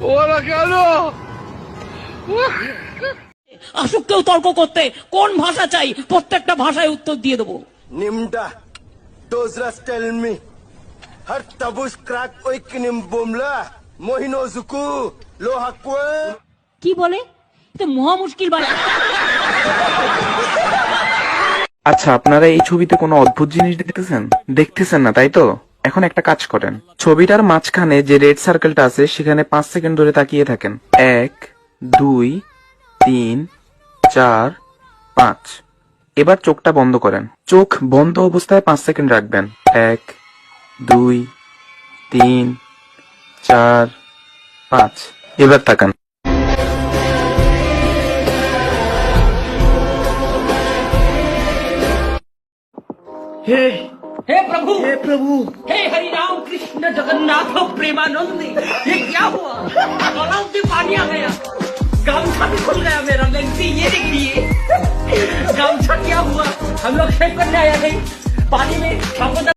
ওরা কেন আসুক কেউ তর্ক করতে, কোন ভাষা চাই প্রত্যেকটা ভাষায় উত্তর দিয়ে দেবো। Nimda, Dozras tell me. Har tabus crack oikinim bomla. Mohino zuku, lohakwe. কি বলে? এটা মহা মুশকিল ভাই। আচ্ছা, আপনারা এই ছবিতে কোনো অদ্ভুত জিনিস দেখতেছেন না, তাই তো? এখন একটা কাজ করেন, ছবিটার মাঝখানে যে রেড সার্কেলটা আছে সেখানে 5 সেকেন্ড ধরে তাকিয়ে থাকেন। 1 2 3 4 5। এবার চোখটা বন্ধ করেন, চোখ বন্ধ অবস্থায় 5 সেকেন্ড রাখবেন। 1 2 3 4 5। এবার তাকান। हे प्रभु, हे प्रभु, हे हरि राम कृष्ण जगन्नाथ प्रेमानंद, ये क्या हुआ? गलाव से पानी आ गया, गामछा भी खुल गया मेरा। लेंसी ये देखिए, गामछा क्या हुआ? हम लोग शेव करने आया थे, पानी में